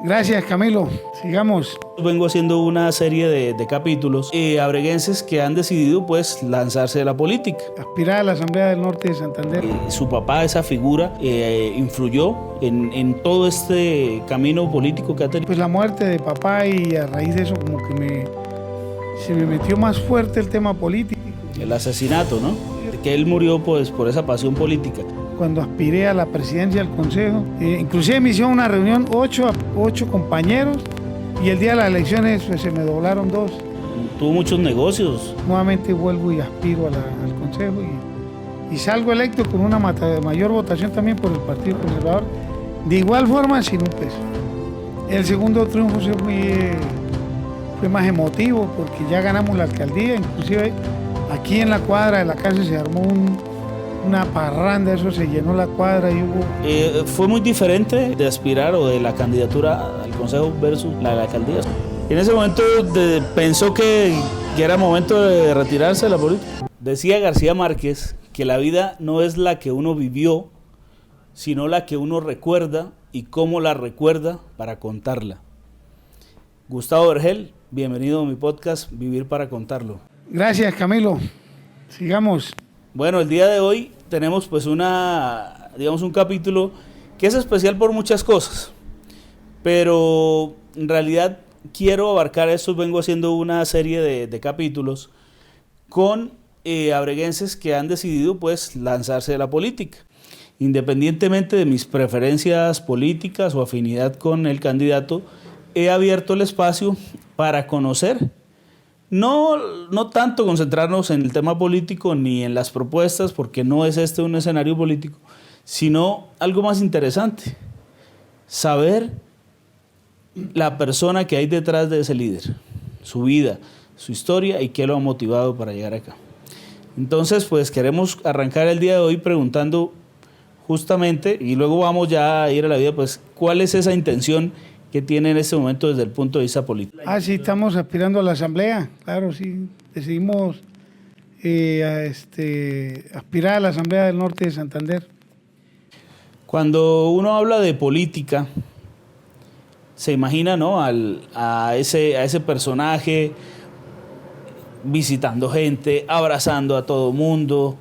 Gracias, Camilo. Sigamos. Vengo haciendo una serie de capítulos abreguenses que han decidido pues lanzarse de la política. Aspirar a la Asamblea del Norte de Santander. Su papá, esa figura, influyó en todo este camino político que ha tenido. Pues la muerte de papá, y a raíz de eso como que se me metió más fuerte el tema político. El asesinato, ¿no? Que él murió pues por esa pasión política. Cuando aspiré a la presidencia del Consejo, inclusive me hicieron una reunión, ocho compañeros, y el día de las elecciones pues, se me doblaron 2. Tuvo muchos negocios. Nuevamente vuelvo y aspiro al Consejo y salgo electo con una mayor votación también por el Partido Conservador, de igual forma sin un peso. El segundo triunfo fue más emotivo porque ya ganamos la alcaldía, inclusive aquí en la cuadra de la casa se armó una parranda, eso se llenó la cuadra y hubo... Fue muy diferente de aspirar o de la candidatura al Consejo versus la alcaldía. En ese momento pensó que era momento de retirarse de la política. Decía García Márquez que la vida no es la que uno vivió, sino la que uno recuerda y cómo la recuerda para contarla. Gustavo Vergel, bienvenido a mi podcast Vivir para Contarlo. Gracias, Camilo. Sigamos. Bueno, el día de hoy tenemos pues un capítulo que es especial por muchas cosas, pero en realidad quiero abarcar esto. Vengo haciendo una serie de capítulos con abreguenses que han decidido pues lanzarse de la política. Independientemente de mis preferencias políticas o afinidad con el candidato, he abierto el espacio para conocer. No tanto concentrarnos en el tema político ni en las propuestas, porque no es este un escenario político, sino algo más interesante, saber la persona que hay detrás de ese líder, su vida, su historia y qué lo ha motivado para llegar acá. Entonces, pues queremos arrancar el día de hoy preguntando justamente, y luego vamos ya a ir a la vida, pues cuál es esa intención que tiene en este momento desde el punto de vista político. Sí, estamos aspirando a la Asamblea, claro, sí, decidimos aspirar a la Asamblea del Norte de Santander. Cuando uno habla de política, se imagina, ¿no?, a ese personaje visitando gente, abrazando a todo mundo,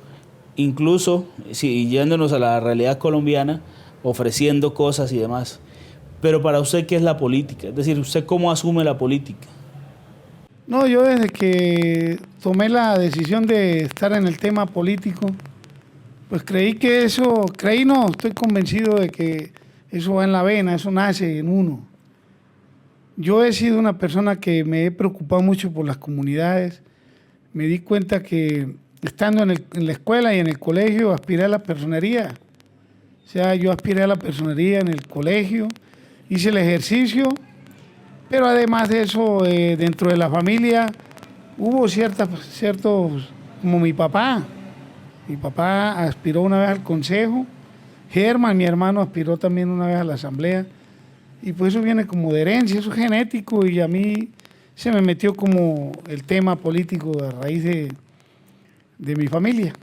incluso, yéndonos a la realidad colombiana, ofreciendo cosas y demás. Pero para usted, ¿qué es la política? Es decir, ¿usted cómo asume la política? No, yo desde que tomé la decisión de estar en el tema político, pues estoy convencido de que eso va en la vena, eso nace en uno. Yo he sido una persona que me he preocupado mucho por las comunidades. Me di cuenta que estando en la escuela y en el colegio aspiré a la personería. O sea, yo aspiré a la personería en el colegio, hice el ejercicio, pero además de eso, dentro de la familia hubo ciertos, como mi papá. Mi papá aspiró una vez al consejo, Germán, mi hermano, aspiró también una vez a la asamblea, y pues eso viene como de herencia, eso es genético, y a mí se me metió como el tema político a raíz de mi familia.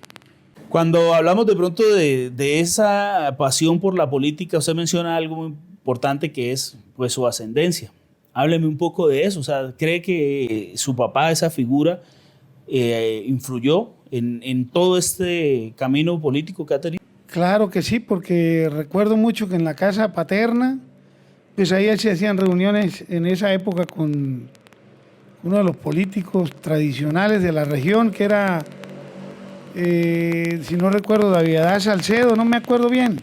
Cuando hablamos de pronto de esa pasión por la política, usted menciona algo muy importante que es pues su ascendencia. Hábleme un poco de eso. O sea, ¿cree que su papá, esa figura, influyó en todo este camino político que ha tenido? Claro que sí, porque recuerdo mucho que en la casa paterna, pues ahí se hacían reuniones en esa época con uno de los políticos tradicionales de la región, que era, si no recuerdo, David Salcedo, no me acuerdo bien,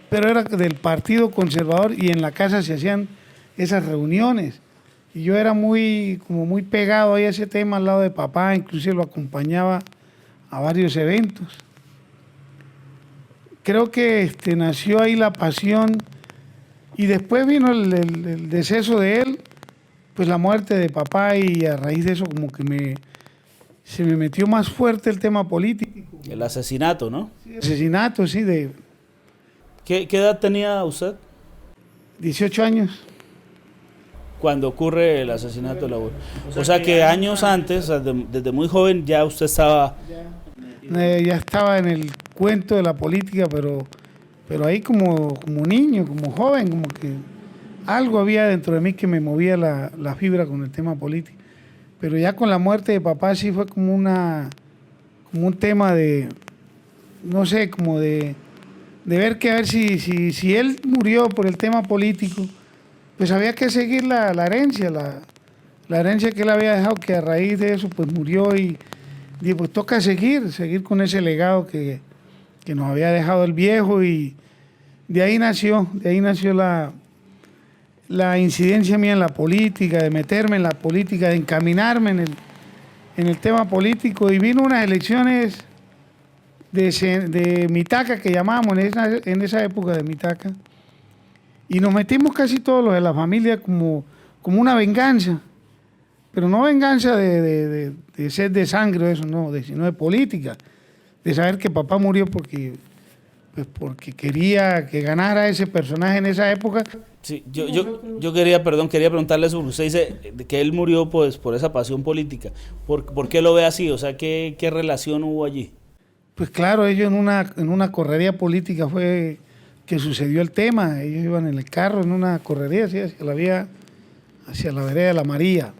pero era del Partido Conservador, y en la casa se hacían esas reuniones. Y yo era muy pegado ahí a ese tema al lado de papá, inclusive lo acompañaba a varios eventos. Creo que nació ahí la pasión, y después vino el deceso de él, pues la muerte de papá, y a raíz de eso como que se me metió más fuerte el tema político. El asesinato, ¿no? Sí, asesinato, sí, de... ¿Qué edad tenía usted? 18 años. Cuando ocurre el asesinato de la abuela. O sea que años antes, desde muy joven, ya usted estaba... Ya estaba en el cuento de la política, pero ahí como niño, como joven, como que algo había dentro de mí que me movía la fibra con el tema político. Pero ya con la muerte de papá sí fue como un tema de, no sé, como de ver que a ver si él murió por el tema político, pues había que seguir la herencia, la herencia que él había dejado, que a raíz de eso pues murió y pues toca seguir con ese legado que nos había dejado el viejo, y de ahí nació la incidencia mía en la política, de meterme en la política, de encaminarme en el tema político, y vino unas elecciones de Mitaca que llamábamos en esa época de Mitaca, y nos metimos casi todos los de la familia como una venganza, pero no venganza de sed de sangre, eso no, sino de política, de saber que papá murió porque quería que ganara ese personaje en esa época. Sí, yo quería preguntarle eso, usted dice que él murió pues por esa pasión política. ¿Por qué lo ve así? O sea, ¿qué relación hubo allí? Pues claro, ellos en una correría política fue que sucedió el tema. Ellos iban en el carro en una correría así, hacia la vereda de la María.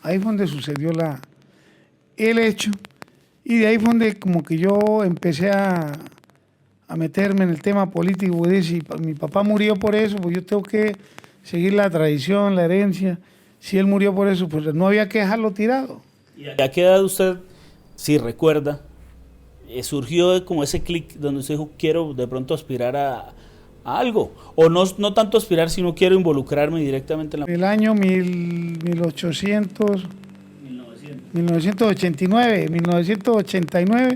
Ahí fue donde sucedió el hecho, y de ahí fue donde como que yo empecé a meterme en el tema político, y decir, si mi papá murió por eso, pues yo tengo que seguir la tradición, la herencia. Si él murió por eso, pues no había que dejarlo tirado. ¿Y a qué edad usted, si recuerda, surgió como ese clic donde usted dijo, quiero de pronto aspirar a algo? O no tanto aspirar, sino quiero involucrarme directamente en la... El año 1989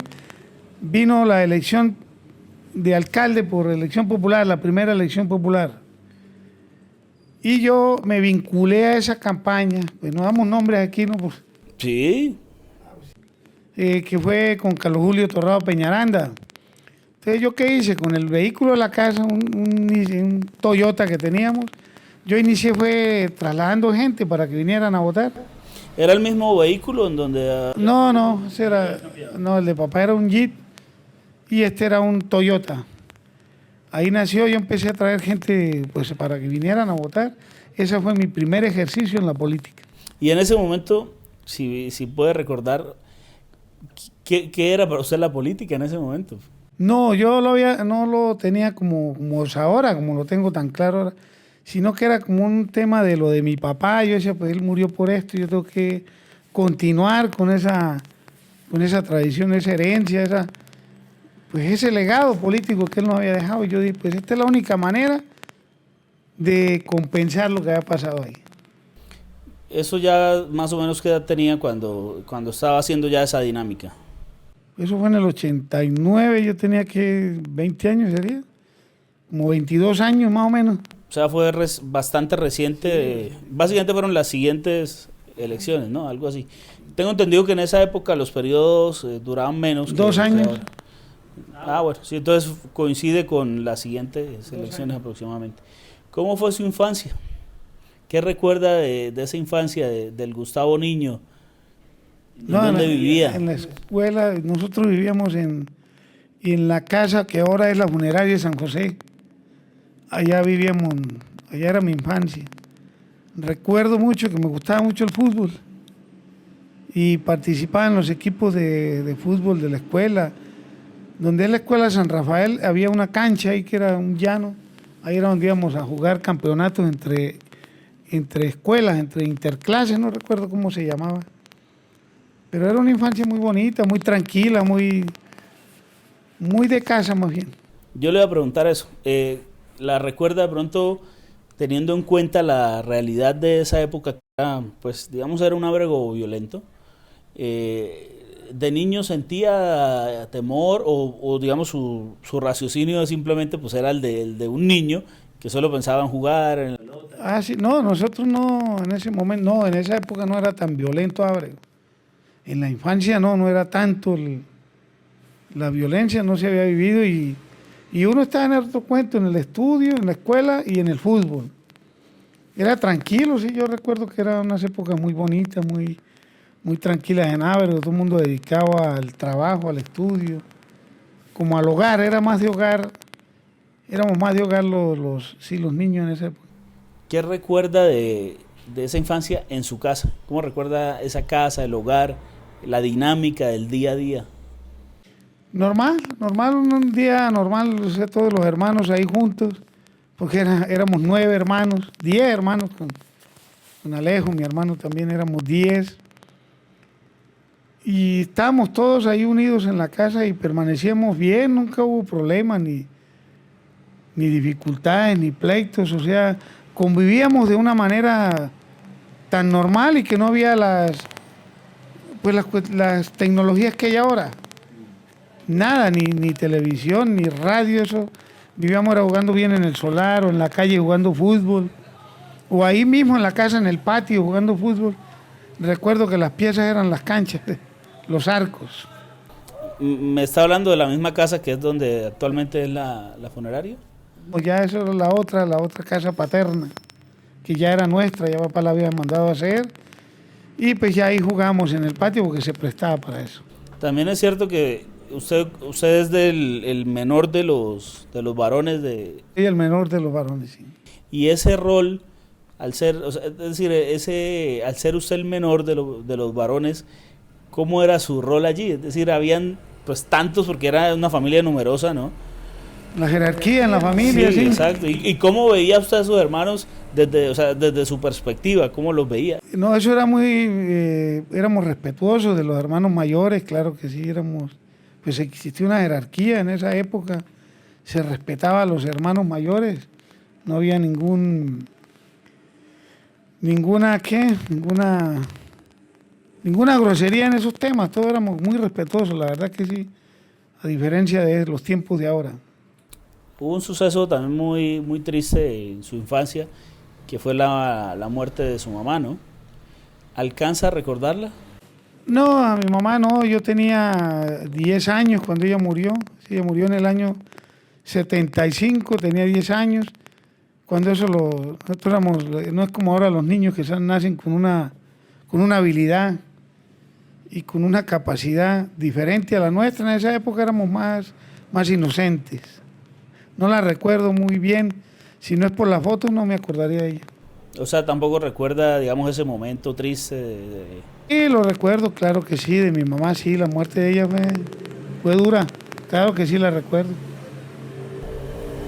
vino la elección de alcalde por elección popular, la primera elección popular. Y yo me vinculé a esa campaña, pues no damos nombres aquí, ¿no? Pues, sí. Que fue con Carlos Julio Torrado Peñaranda. Entonces, ¿yo qué hice? Con el vehículo de la casa, un Toyota que teníamos, yo inicié fue trasladando gente para que vinieran a votar. ¿Era el mismo vehículo en donde...? No, el de papá era un Jeep y este era un Toyota. Ahí nació, yo empecé a traer gente pues para que vinieran a votar. Ese fue mi primer ejercicio en la política. Y en ese momento, si puede recordar, ¿qué era para usted la política en ese momento? No, yo no lo tenía como es ahora, como lo tengo tan claro ahora, sino que era como un tema de lo de mi papá. Yo decía, pues él murió por esto, yo tengo que continuar con esa tradición, esa herencia, pues ese legado político que él nos había dejado. Y yo dije, pues esta es la única manera de compensar lo que había pasado ahí. ¿Eso ya más o menos qué edad tenía cuando estaba haciendo ya esa dinámica? Eso fue en el 89, yo tenía que 20 años sería, como 22 años más o menos. O sea, fue bastante reciente, básicamente fueron las siguientes elecciones, ¿no? Algo así. Tengo entendido que en esa época los periodos duraban menos. 2 años. Bueno, sí, entonces coincide con las siguientes elecciones aproximadamente. ¿Cómo fue su infancia? ¿Qué recuerda de esa infancia del Gustavo niño? ¿Dónde vivía? En la escuela, nosotros vivíamos en la casa que ahora es la funeraria de San José. Allá vivíamos, allá era mi infancia. Recuerdo mucho que me gustaba mucho el fútbol y participaba en los equipos de fútbol de la escuela. Donde es la escuela de San Rafael, había una cancha ahí que era un llano. Ahí era donde íbamos a jugar campeonatos entre escuelas, entre interclases, no recuerdo cómo se llamaba. Pero era una infancia muy bonita, muy tranquila, muy de casa más bien. Yo le voy a preguntar eso. ¿La recuerda de pronto teniendo en cuenta la realidad de esa época, que era, pues digamos, era un abrego violento? ¿De niño sentía temor o digamos su raciocinio simplemente pues era el de un niño que solo pensaba en jugar? Sí, no, nosotros no, en ese momento, no, en esa época no era tan violento Ábrego. En la infancia no era tanto la violencia, no se había vivido, y uno estaba en otro cuento, en el estudio, en la escuela y en el fútbol. Era tranquilo, sí, yo recuerdo que eran unas épocas muy bonitas, muy tranquilas en Ábrego, todo el mundo dedicado al trabajo, al estudio, como al hogar, éramos más de hogar los niños en esa época. ¿Qué recuerda de esa infancia en su casa? ¿Cómo recuerda esa casa, el hogar, la dinámica del día a día? Normal, normal, un día normal, o sea, todos los hermanos ahí juntos, porque éramos 9 hermanos, 10 hermanos, con Alejo, mi hermano también éramos 10. Y estábamos todos ahí unidos en la casa y permanecíamos bien, nunca hubo problemas, ni dificultades, ni pleitos, o sea, convivíamos de una manera tan normal y que no había las tecnologías que hay ahora. Nada, ni televisión, ni radio, eso. Vivíamos era jugando bien en el solar o en la calle jugando fútbol, o ahí mismo en la casa, en el patio, jugando fútbol. Recuerdo que las piezas eran las canchas, los arcos. ¿Me está hablando de la misma casa que es donde actualmente es la funeraria? Pues ya eso era la otra casa paterna, que ya era nuestra, ya papá la había mandado a hacer, y pues ya ahí jugamos en el patio porque se prestaba para eso. También es cierto que usted es el menor de los varones Y el menor de los varones, sí. y ese rol, al ser, o sea, es decir, al ser usted el menor de los varones, ¿cómo era su rol allí? Es decir, habían pues tantos, porque era una familia numerosa, ¿no? La jerarquía en la familia, sí. Exacto. ¿Y cómo veía usted a sus hermanos desde su perspectiva? ¿Cómo los veía? No, eso era éramos respetuosos de los hermanos mayores, claro que sí, pues existía una jerarquía en esa época, se respetaba a los hermanos mayores, no había ninguna grosería en esos temas, todos éramos muy respetuosos, la verdad que sí, a diferencia de los tiempos de ahora. Hubo un suceso también muy, muy triste en su infancia, que fue la muerte de su mamá, ¿no? ¿Alcanza a recordarla? No, a mi mamá no, yo tenía 10 años cuando ella murió. Sí, ella murió en el año 75, tenía 10 años. Cuando nosotros no es como ahora los niños que nacen con una habilidad y con una capacidad diferente a la nuestra. En esa época éramos más inocentes. No la recuerdo muy bien, si no es por la foto no me acordaría de ella. O sea, tampoco recuerda, digamos, ese momento triste Sí, lo recuerdo, claro que sí, de mi mamá, sí, la muerte de ella fue dura, claro que sí la recuerdo.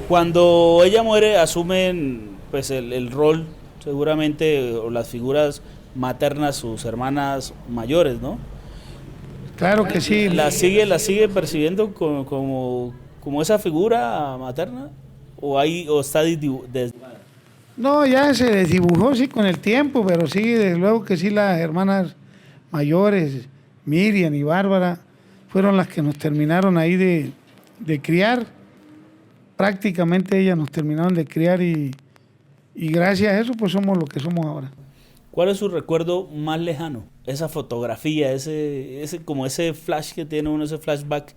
Cuando ella muere, asumen pues el rol, seguramente, o las figuras maternas, sus hermanas mayores, ¿no? Claro que sí. ¿La sigue percibiendo como esa figura materna? ¿O está No, ya se desdibujó, sí, con el tiempo, pero sí, desde luego que sí, las hermanas mayores, Miriam y Bárbara, fueron las que nos terminaron ahí de criar. Prácticamente ellas nos terminaron de criar y gracias a eso pues somos lo que somos ahora. ¿Cuál es su recuerdo más lejano? Esa fotografía, como ese flash que tiene uno, ese flashback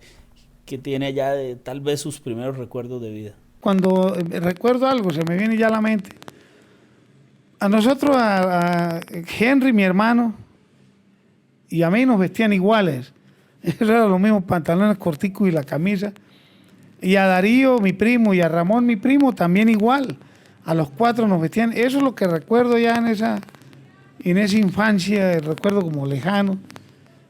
que tiene allá de tal vez sus primeros recuerdos de vida. Cuando recuerdo algo, se me viene ya a la mente. A nosotros, a Henry, mi hermano, y a mí nos vestían iguales. Eso era los mismos pantalones corticos y la camisa. Y a Darío, mi primo, y a Ramón, mi primo, también igual. A los 4 nos vestían. Eso es lo que recuerdo ya en esa infancia, recuerdo como lejano,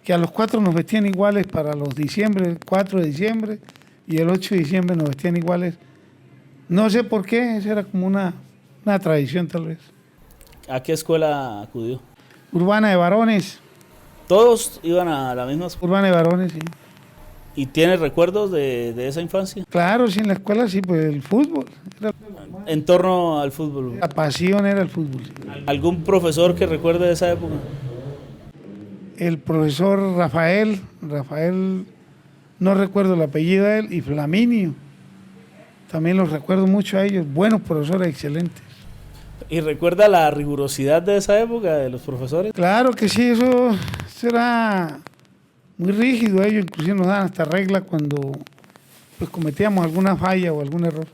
que a los 4 nos vestían iguales para los diciembre, el 4 de diciembre y el 8 de diciembre nos vestían iguales. No sé por qué, esa era como una tradición tal vez. ¿A qué escuela acudió? Urbana de Varones. ¿Todos iban a la misma escuela? Urbana de Varones, sí. ¿Y tiene recuerdos de esa infancia? Claro, sí, en la escuela sí, pues el fútbol. En torno al fútbol. La pasión era el fútbol. Sí. ¿Algún profesor que recuerde de esa época? El profesor Rafael, no recuerdo el apellido de él, y Flaminio. También los recuerdo mucho a ellos, buenos profesores, excelentes. ¿Y recuerda la rigurosidad de esa época de los profesores? Claro que sí, eso era muy rígido. Ellos inclusive nos daban hasta regla cuando pues cometíamos alguna falla o algún error.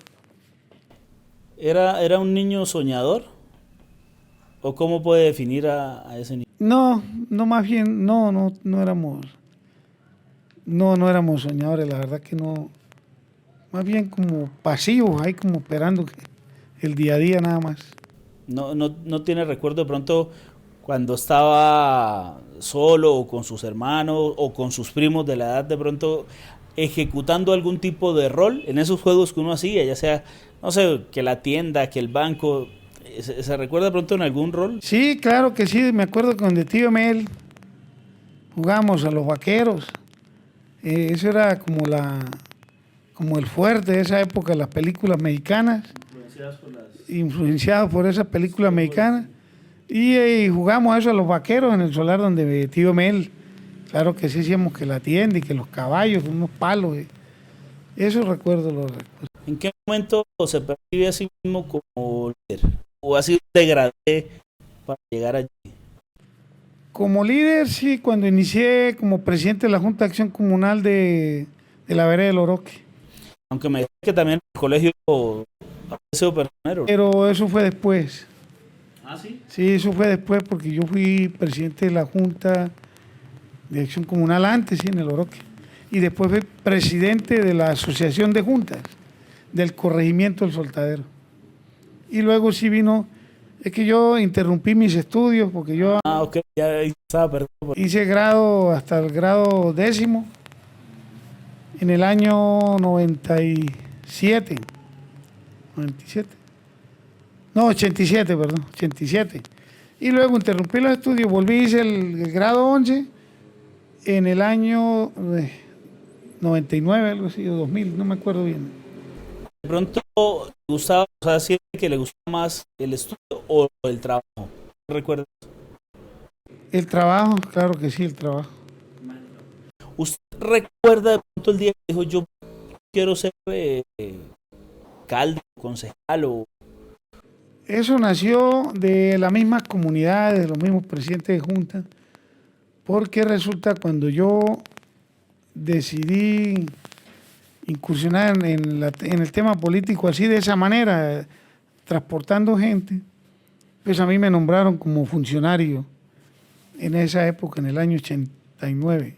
¿Era un niño soñador? ¿O cómo puede definir a ese niño? No, más bien, no éramos soñadores, la verdad que no. Más bien como pasivos, ahí como esperando el día a día nada más. No tiene recuerdo de pronto cuando estaba solo o con sus hermanos o con sus primos de la edad, de pronto ejecutando algún tipo de rol en esos juegos que uno hacía, ya sea, no sé, que la tienda, que el banco. ¿Se recuerda de pronto en algún rol? Sí, claro que sí, me acuerdo que con el tío Mel jugamos a los vaqueros. Eso era como el fuerte de esa época, las películas mexicanas, influenciados por esas películas mexicanas. Y jugamos a eso a los vaqueros en el solar donde tío Mel. Claro que sí, hacíamos que la tienda y que los caballos, unos palos. Eso recuerdo, lo recuerdo. ¿En qué momento se percibe a sí mismo como líder? ¿O ha sido un degradé para llegar allí? Como líder, sí, cuando inicié como presidente de la Junta de Acción Comunal de la Vereda del Oroque. Aunque me dice que también el colegio ha sido personero. Pero eso fue después. ¿Ah, sí? Sí, eso fue después porque yo fui presidente de la Junta de Acción Comunal antes, sí, en el Oroque. Y después fui presidente de la Asociación de Juntas del Corregimiento del Soltadero. Y luego sí vino, es que yo interrumpí mis estudios porque yo Ok, ya ahí estaba perdido. hice grado hasta el grado 10º en el año 97. 97. No, 87, perdón, 87. Y luego interrumpí los estudios, volví, hice el grado 11 en el año 99, algo así, o 2000, no me acuerdo bien. De pronto, ¿le gustaba, o sea, siente que le gustaba más el estudio o el trabajo? ¿Recuerda? El trabajo, claro que sí, el trabajo. ¿Usted recuerda de pronto el día que dijo yo quiero ser alcalde, concejal o...? Eso nació de las mismas comunidades, de los mismos presidentes de junta, porque resulta cuando yo decidí incursionar en el tema político así de esa manera, transportando gente, pues a mí me nombraron como funcionario en esa época, en el año 89.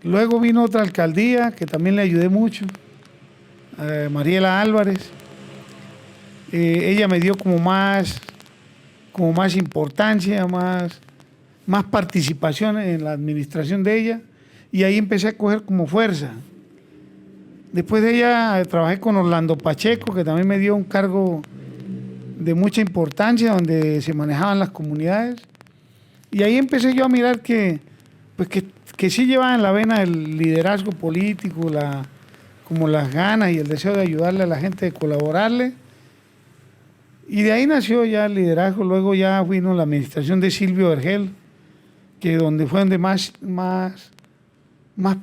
Luego vino otra alcaldía que también le ayudé mucho, Mariela Álvarez. Ella me dio como más importancia, más participación en la administración de ella, y ahí empecé a coger como fuerza. Después de ella trabajé con Orlando Pacheco, que también me dio un cargo de mucha importancia donde se manejaban las comunidades, y ahí empecé yo a mirar que sí llevaba en la vena el liderazgo político, como las ganas y el deseo de ayudarle a la gente, de colaborarle. Y de ahí nació ya el liderazgo. Luego ya vino la administración de Silvio Vergel, que fue donde más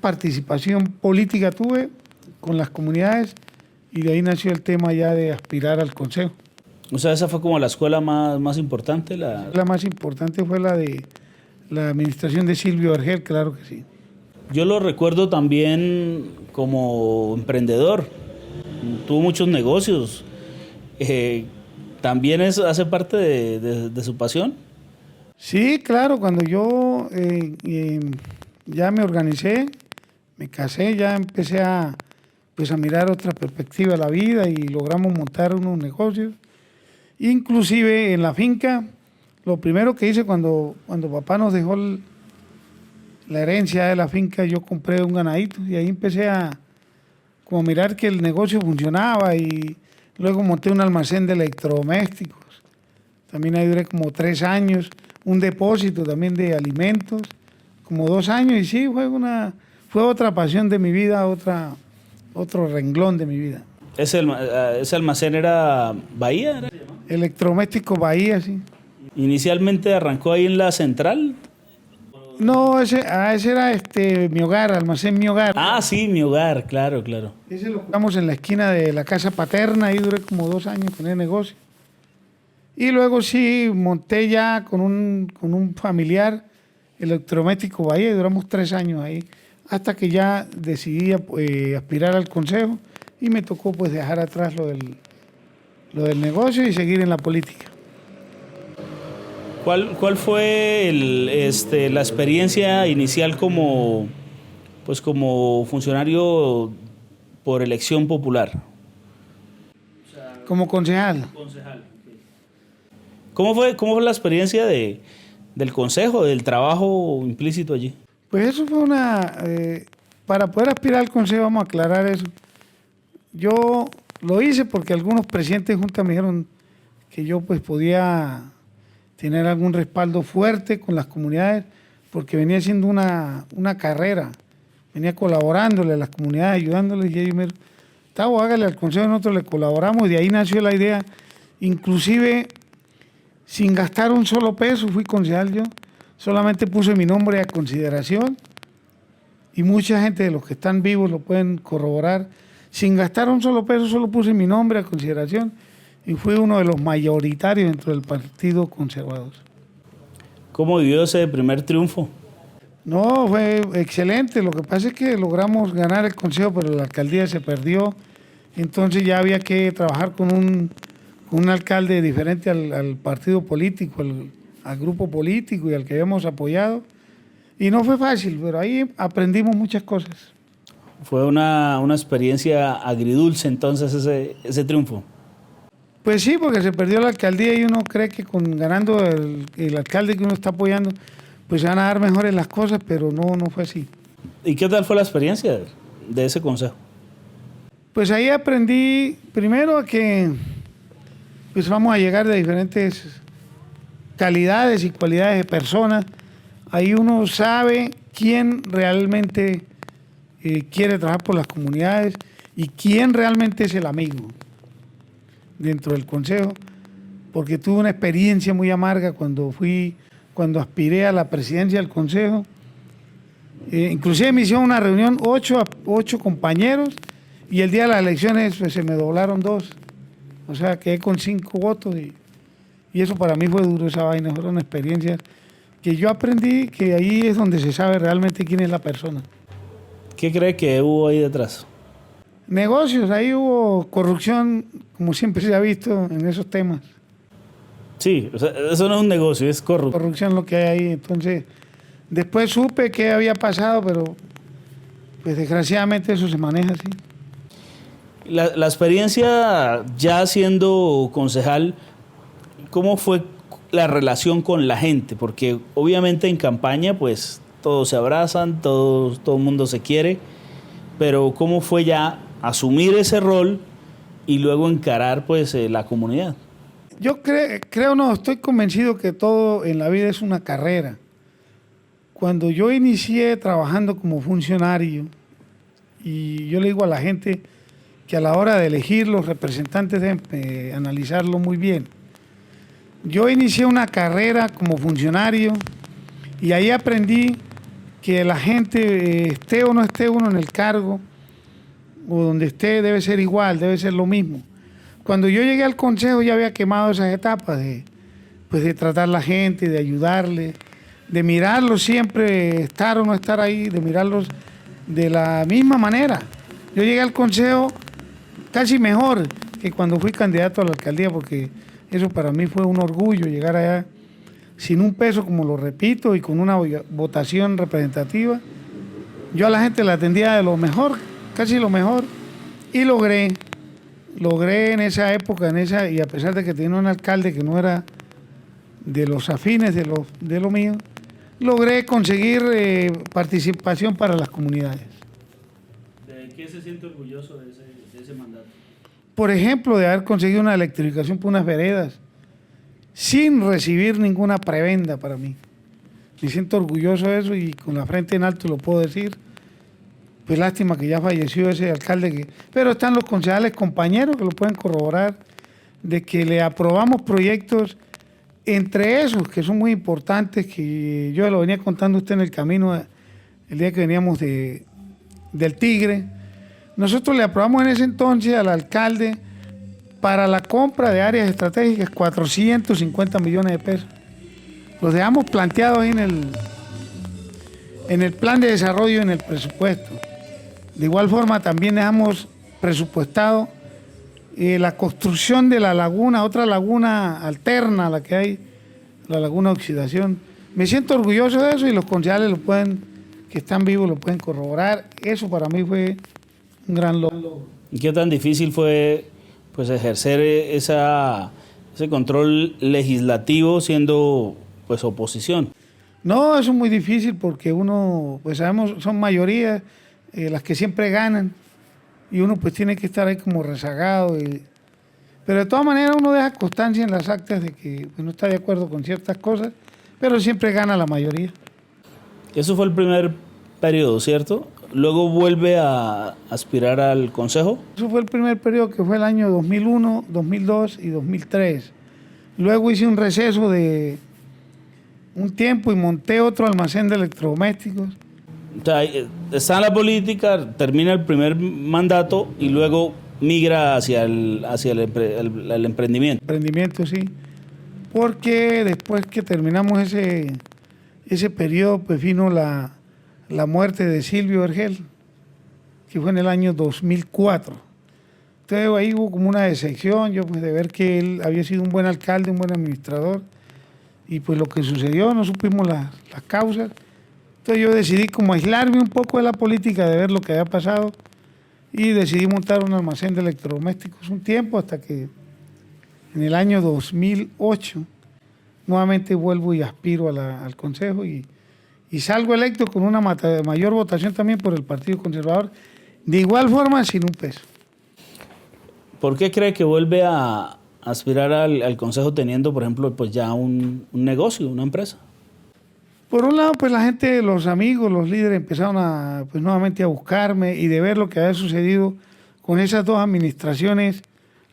participación política tuve con las comunidades, y de ahí nació el tema ya de aspirar al consejo. O sea, esa fue como la escuela más importante. La más importante fue la de la administración de Silvio Vergel, claro que sí. Yo lo recuerdo también como emprendedor. Tuvo muchos negocios. ¿También eso hace parte de su pasión? Sí, claro, cuando yo ya me organicé, me casé, ya empecé a mirar otra perspectiva de la vida y logramos montar unos negocios. Inclusive en la finca, lo primero que hice cuando papá nos dejó la herencia de la finca, yo compré un ganadito y ahí empecé a como mirar que el negocio funcionaba, y luego monté un almacén de electrodomésticos. También ahí duré como 3 años, un depósito también de alimentos, como 2 años, y sí, fue otra pasión de mi vida, otro renglón de mi vida. ¿Ese almacén era Bahía? Electrodoméstico Bahía, sí. ¿Inicialmente arrancó ahí en la central? No, ese era Mi Hogar, almacén Mi Hogar. Ah, sí, Mi Hogar, claro. Ese lo jugamos en la esquina de la casa paterna, ahí duré como 2 años con el negocio. Y luego sí, monté ya con un familiar electrodoméstico Bahía, y duramos 3 años ahí, hasta que ya decidí aspirar al consejo, y me tocó pues dejar atrás lo del negocio y seguir en la política. ¿Cuál fue la experiencia inicial como funcionario por elección popular? como concejal. Concejal. ¿Cómo fue la experiencia del consejo, del trabajo implícito allí? Pues eso fue para poder aspirar al consejo, vamos a aclarar eso. Yo lo hice porque algunos presidentes de junta me dijeron que yo pues podía tener algún respaldo fuerte con las comunidades, porque venía haciendo una carrera, venía colaborándole a las comunidades, ayudándoles, y ellos me dijeron, Tavo, hágale al consejo, nosotros le colaboramos, y de ahí nació la idea, inclusive sin gastar un solo peso, fui concejal yo, solamente puse mi nombre a consideración, y mucha gente de los que están vivos lo pueden corroborar, sin gastar un solo peso, solo puse mi nombre a consideración, y fui uno de los mayoritarios dentro del Partido Conservador. ¿Cómo vivió ese primer triunfo? No, fue excelente. Lo que pasa es que logramos ganar el consejo, pero la alcaldía se perdió. Entonces ya había que trabajar con un alcalde diferente al partido político, al grupo político y al que habíamos apoyado. Y no fue fácil, pero ahí aprendimos muchas cosas. Fue una experiencia agridulce entonces ese triunfo. Pues sí, porque se perdió la alcaldía y uno cree que ganando el alcalde que uno está apoyando, pues se van a dar mejores las cosas, pero no fue así. ¿Y qué tal fue la experiencia de ese consejo? Pues ahí aprendí primero a que pues vamos a llegar de diferentes calidades y cualidades de personas. Ahí uno sabe quién realmente quiere trabajar por las comunidades y quién realmente es el amigo dentro del consejo, porque tuve una experiencia muy amarga cuando aspiré a la presidencia del consejo. Inclusive me hicieron una reunión 8 compañeros y el día de las elecciones pues, se me doblaron 2, o sea quedé con 5 votos y eso para mí fue duro, esa vaina. Fueron experiencias que yo aprendí, que ahí es donde se sabe realmente quién es la persona. ¿Qué cree que hubo ahí detrás? Negocios, ahí hubo corrupción, como siempre se ha visto en esos temas. Sí, o sea, eso no es un negocio, es corrupción. Corrupción lo que hay ahí. Entonces, después supe qué había pasado, pero pues desgraciadamente eso se maneja así. La experiencia ya siendo concejal, ¿cómo fue la relación con la gente? Porque obviamente en campaña pues todos se abrazan, todo el mundo se quiere, pero ¿cómo fue ya asumir ese rol y luego encarar pues la comunidad? Yo estoy convencido que todo en la vida es una carrera. Cuando yo inicié trabajando como funcionario, y yo le digo a la gente que a la hora de elegir los representantes deben analizarlo muy bien. Yo inicié una carrera como funcionario y ahí aprendí que la gente, esté o no esté uno en el cargo, o donde esté, debe ser igual, debe ser lo mismo. Cuando yo llegué al consejo ya había quemado esas etapas de tratar a la gente, de ayudarle, de mirarlos siempre, estar o no estar ahí, de mirarlos de la misma manera. Yo llegué al consejo casi mejor que cuando fui candidato a la alcaldía, porque eso para mí fue un orgullo, llegar allá sin un peso, como lo repito, y con una votación representativa. Yo a la gente la atendía de lo mejor, casi lo mejor, y logré en esa época, y a pesar de que tenía un alcalde que no era de los afines de lo mío, logré conseguir participación para las comunidades. ¿De qué se siente orgulloso de ese mandato? Por ejemplo, de haber conseguido una electrificación por unas veredas sin recibir ninguna prebenda para mí. Me siento orgulloso de eso y con la frente en alto lo puedo decir. Pues lástima que ya falleció ese alcalde, pero están los concejales compañeros que lo pueden corroborar, de que le aprobamos proyectos, entre esos que son muy importantes, que yo lo venía contando a usted en el camino el día que veníamos del Tigre. Nosotros le aprobamos en ese entonces al alcalde para la compra de áreas estratégicas 450 millones de pesos. Los dejamos planteados ahí en el plan de desarrollo, en el presupuesto. De igual forma también dejamos presupuestado la construcción de la laguna, otra laguna alterna a la que hay, la laguna de Oxidación. Me siento orgulloso de eso y los concejales que están vivos lo pueden corroborar. Eso para mí fue un gran logro. ¿Y qué tan difícil fue pues ejercer ese control legislativo siendo pues oposición? No, eso es muy difícil porque uno, pues sabemos, son mayorías las que siempre ganan y uno pues tiene que estar ahí como rezagado. Pero de todas maneras uno deja constancia en las actas de que pues, no está de acuerdo con ciertas cosas, pero siempre gana la mayoría. Eso fue el primer periodo, ¿cierto? Luego vuelve a aspirar al Consejo. Eso fue el primer periodo, que fue el año 2001, 2002 y 2003. Luego hice un receso de un tiempo y monté otro almacén de electrodomésticos. O sea, está en la política, termina el primer mandato y luego migra hacia el emprendimiento. Emprendimiento, sí. Porque después que terminamos ese periodo, pues vino la muerte de Silvio Vergel, que fue en el año 2004. Entonces ahí hubo como una decepción, yo pues de ver que él había sido un buen alcalde, un buen administrador, y pues lo que sucedió, no supimos las causas. Entonces yo decidí como aislarme un poco de la política, de ver lo que había pasado, y decidí montar un almacén de electrodomésticos un tiempo, hasta que en el año 2008 nuevamente vuelvo y aspiro al Consejo y salgo electo con una mayor votación también por el Partido Conservador, de igual forma sin un peso. ¿Por qué cree que vuelve a aspirar al Consejo teniendo, por ejemplo, pues ya un negocio, una empresa? Por un lado, pues la gente, los amigos, los líderes empezaron pues nuevamente a buscarme y de ver lo que había sucedido con esas dos administraciones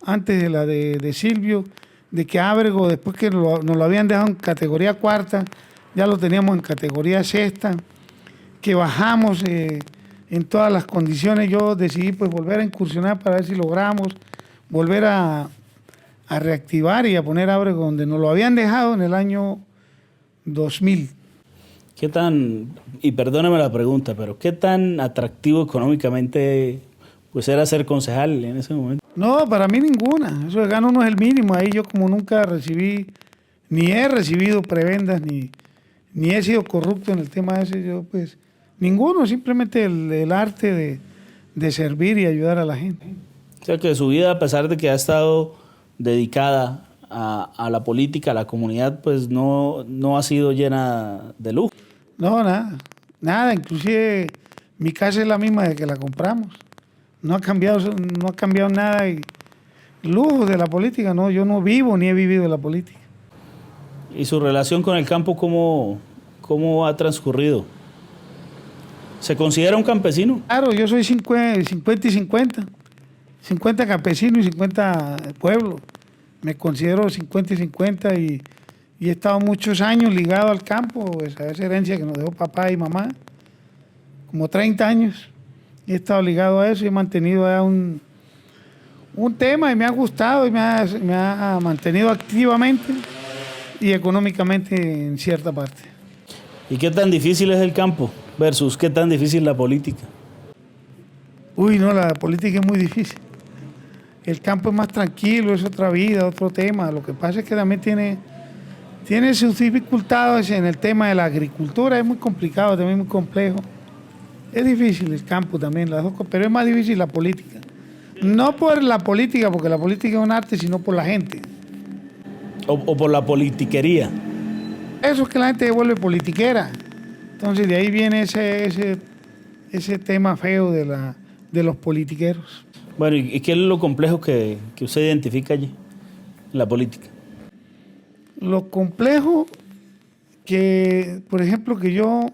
antes de la de Silvio, de que Ábrego, después que nos lo habían dejado en categoría cuarta, ya lo teníamos en categoría sexta, que bajamos en todas las condiciones. Yo decidí pues volver a incursionar para ver si logramos volver a reactivar y a poner Ábrego donde nos lo habían dejado en el año 2000. ¿Qué tan, y perdóname la pregunta, pero qué tan atractivo económicamente pues era ser concejal en ese momento? No, para mí ninguna. Eso de gano no es el mínimo. Ahí yo como nunca recibí, ni he recibido prebendas, ni he sido corrupto en el tema ese, yo pues ninguno, simplemente el arte de servir y ayudar a la gente. O sea que su vida, a pesar de que ha estado dedicada a la política, a la comunidad, pues no ha sido llena de lujo. No, nada, inclusive mi casa es la misma de que la compramos. No ha cambiado nada y lujos de la política, no, yo no vivo ni he vivido de la política. ¿Y su relación con el campo cómo ha transcurrido? ¿Se considera un campesino? Claro, yo soy 50 y 50. 50 campesinos y 50 pueblos. Me considero 50 y 50 y he estado muchos años ligado al campo, pues, a esa herencia que nos dejó papá y mamá, como 30 años. He estado ligado a eso y he mantenido un tema y me ha gustado y me ha mantenido activamente y económicamente en cierta parte. ¿Y qué tan difícil es el campo versus qué tan difícil la política? Uy, no, la política es muy difícil. El campo es más tranquilo, es otra vida, otro tema. Lo que pasa es que también tiene sus dificultades en el tema de la agricultura, es muy complicado, también muy complejo. Es difícil el campo también, las dos cosas, pero es más difícil la política. No por la política, porque la política es un arte, sino por la gente. O por la politiquería. Eso es que la gente se vuelve politiquera. Entonces de ahí viene ese tema feo de los politiqueros. Bueno, ¿y qué es lo complejo que usted identifica allí, en la política? Lo complejo que, por ejemplo, que yo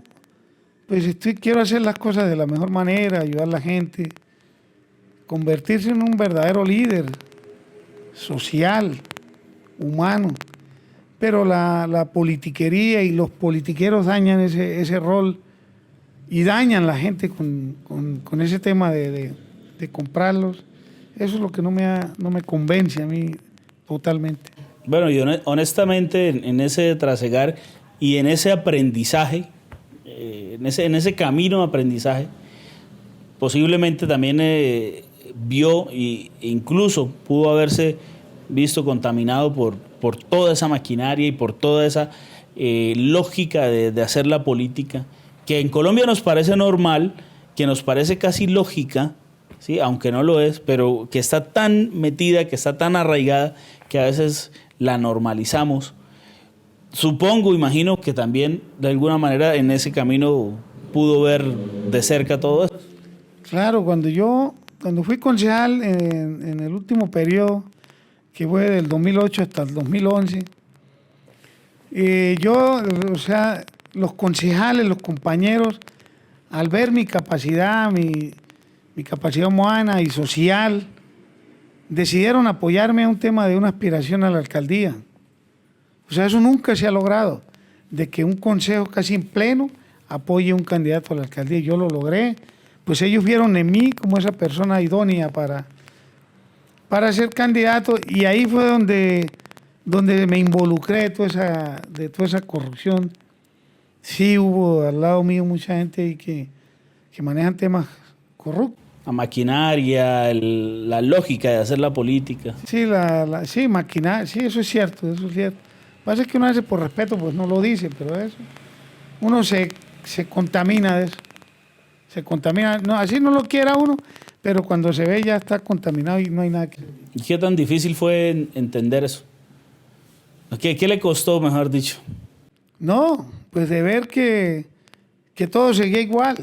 pues quiero hacer las cosas de la mejor manera, ayudar a la gente, convertirse en un verdadero líder social, humano. Pero la politiquería y los politiqueros dañan ese rol y dañan a la gente con ese tema de comprarlos. Eso es lo que no me convence a mí totalmente. Bueno, yo honestamente en ese trasegar y en ese aprendizaje, en ese camino de aprendizaje, posiblemente también vio e incluso pudo haberse visto contaminado por toda esa maquinaria y por toda esa lógica de hacer la política, que en Colombia nos parece normal, que nos parece casi lógica, ¿sí? Aunque no lo es, pero que está tan metida, que está tan arraigada, que a veces la normalizamos. Supongo, imagino que también de alguna manera en ese camino pudo ver de cerca todo eso. Claro, cuando fui concejal en el último periodo, que fue del 2008 hasta el 2011, o sea, los concejales, los compañeros, al ver mi capacidad, mi capacidad humana y social, decidieron apoyarme a un tema de una aspiración a la alcaldía. O sea, eso nunca se ha logrado, de que un consejo casi en pleno apoye a un candidato a la alcaldía. Yo lo logré, pues ellos vieron en mí como esa persona idónea para ser candidato, y ahí fue donde me involucré de toda esa corrupción. Sí hubo al lado mío mucha gente y que manejan temas corruptos. La maquinaria, la lógica de hacer la política. Sí, sí, maquinar, sí, eso es cierto, eso es cierto. Pasa que uno hace por respeto, pues no lo dice, pero eso, uno se contamina de eso. Se contamina, no, así no lo quiera uno, pero cuando se ve ya está contaminado y no hay nada que... ¿Y qué tan difícil fue entender eso? ¿Qué le costó, mejor dicho? No, pues de ver que todo seguía igual,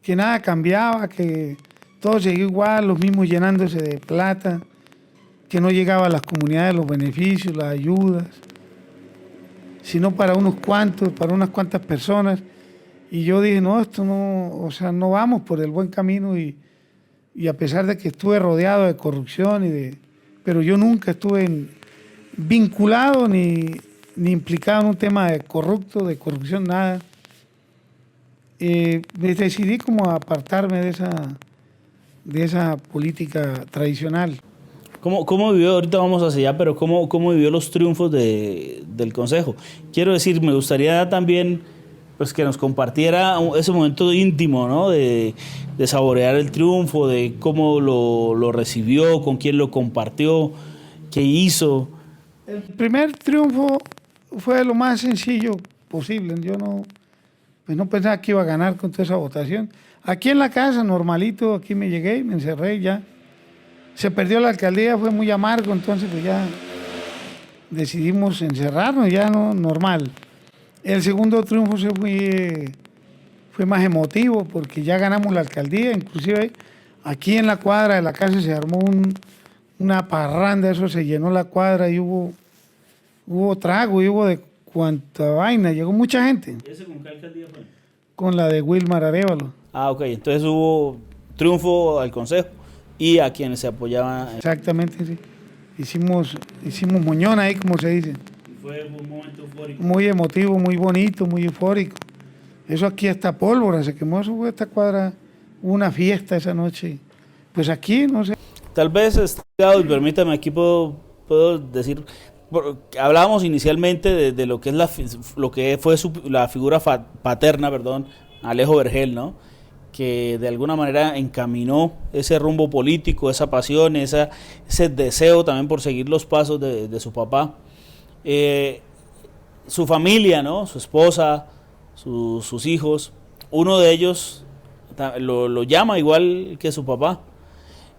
que nada cambiaba, que todo seguía igual, los mismos llenándose de plata, que no llegaba a las comunidades los beneficios, las ayudas, sino para unos cuantos, para unas cuantas personas. Y yo dije, no, esto no, o sea, no vamos por el buen camino, y a pesar de que estuve rodeado de corrupción pero yo nunca estuve vinculado ni implicado en un tema de corrupción, nada. Me decidí como a apartarme de esa política tradicional. ¿Cómo vivió, ahorita vamos hacia allá, pero cómo vivió los triunfos del Consejo? Quiero decir, me gustaría también pues que nos compartiera ese momento íntimo, ¿no? De saborear el triunfo, de cómo lo recibió, con quién lo compartió, qué hizo. El primer triunfo fue lo más sencillo posible. Yo no pensaba que iba a ganar con toda esa votación. Aquí en la casa, normalito, aquí me llegué, me encerré ya. Se perdió la alcaldía, fue muy amargo, entonces pues ya decidimos encerrarnos, ya no, normal. El segundo triunfo fue más emotivo porque ya ganamos la alcaldía, inclusive aquí en la cuadra de la casa se armó una parranda, eso se llenó la cuadra y hubo trago y hubo de cuanta vaina, llegó mucha gente. ¿Y ese con qué alcaldía fue? Con la de Wilmar Arévalo. Ah, ok, entonces hubo triunfo al Consejo y a quienes se apoyaban. Exactamente, sí. Hicimos moñón ahí, como se dice. Y fue un momento eufórico. Muy emotivo, muy bonito, muy eufórico. Eso aquí hasta pólvora se quemó, eso fue esta cuadra, hubo una fiesta esa noche. Pues aquí, no sé. Tal vez, y permítame, aquí puedo decir, hablábamos inicialmente de lo que es lo que fue la figura paterna, perdón, Alejo Vergel, ¿no? Que de alguna manera encaminó ese rumbo político, esa pasión, ese deseo también por seguir los pasos de su papá. Su familia, ¿no? Su esposa, sus hijos, uno de ellos lo llama igual que su papá.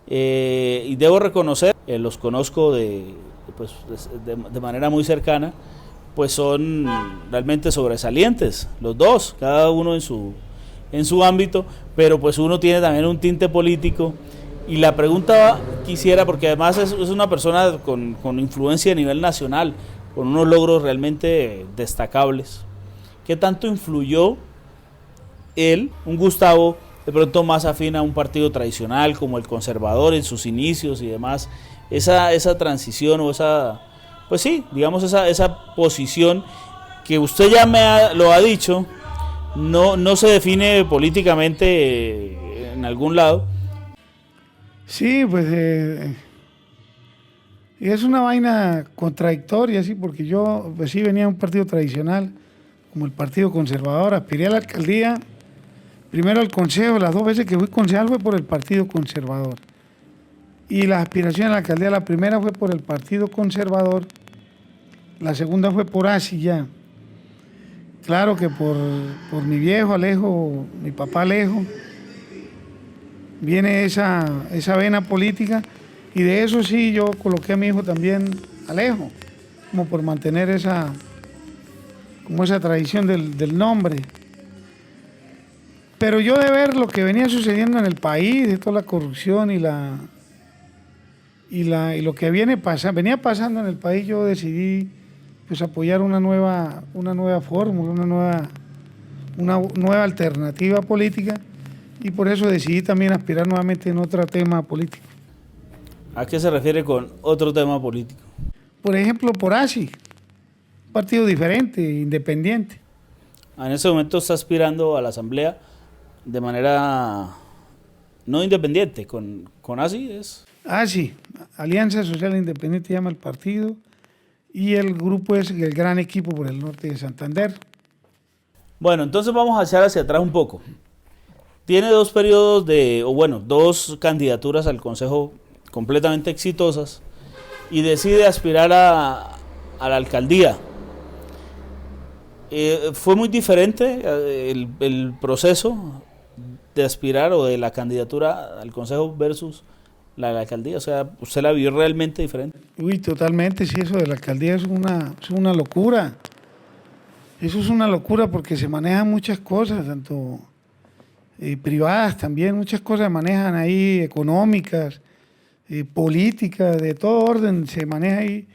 Y debo reconocer, los conozco de manera muy cercana, pues son realmente sobresalientes, los dos, cada uno en su ámbito, pero pues uno tiene también un tinte político. Y la pregunta quisiera, porque además es una persona con influencia a nivel nacional, con unos logros realmente destacables, ¿qué tanto influyó él, un Gustavo de pronto más afín a un partido tradicional como el conservador en sus inicios y demás, esa transición o pues sí, digamos esa posición que usted ya lo ha dicho, no se define políticamente en algún lado? Sí, pues es una vaina contradictoria, sí, porque yo pues sí venía de un partido tradicional como el Partido Conservador, aspiré a la alcaldía, primero al consejo, las 2 veces que fui concejal fue por el Partido Conservador. Y la aspiración a la alcaldía, la primera fue por el Partido Conservador, la segunda fue por ASI ya. Claro que por mi viejo Alejo, mi papá Alejo, viene esa vena política, y de eso sí yo coloqué a mi hijo también Alejo, como por mantener esa tradición del nombre. Pero yo, de ver lo que venía sucediendo en el país, de toda la corrupción y lo que venía pasando en el país, yo decidí pues apoyar una nueva fórmula, una nueva alternativa política, y por eso decidí también aspirar nuevamente en otro tema político. ¿A qué se refiere con otro tema político? Por ejemplo, por ASI, un partido diferente, independiente. En ese momento está aspirando a la asamblea de manera no independiente, con ASI es... ASI, Alianza Social Independiente llama el partido, y el grupo es el Gran Equipo por el Norte de Santander. Bueno, entonces vamos a echar hacia atrás un poco. Tiene dos periodos dos candidaturas al Consejo completamente exitosas, y decide aspirar a la alcaldía. ¿Fue muy diferente el proceso de aspirar o de la candidatura al Consejo versus la de la alcaldía? O sea, ¿usted la vio realmente diferente? Uy, totalmente, sí, eso de la alcaldía es una locura. Eso es una locura porque se manejan muchas cosas, tanto privadas también, muchas cosas se manejan ahí, económicas, políticas, de todo orden se maneja ahí,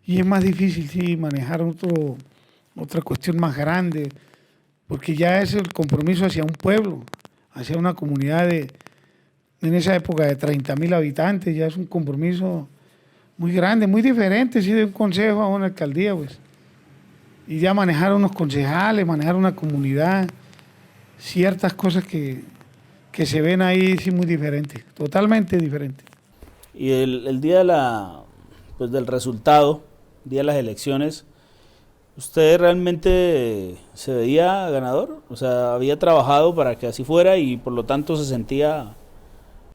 y es más difícil, sí, manejar otra cuestión más grande, porque ya es el compromiso hacia un pueblo, hacia una comunidad en esa época de 30.000 habitantes, ya es un compromiso muy grande, muy diferente, sí, de un consejo a una alcaldía, pues. Y ya manejar unos concejales, manejar una comunidad, ciertas cosas que se ven ahí, sí, muy diferentes, totalmente diferentes. Y el día del resultado, día de las elecciones, ¿usted realmente se veía ganador? O sea, ¿había trabajado para que así fuera y por lo tanto se sentía...?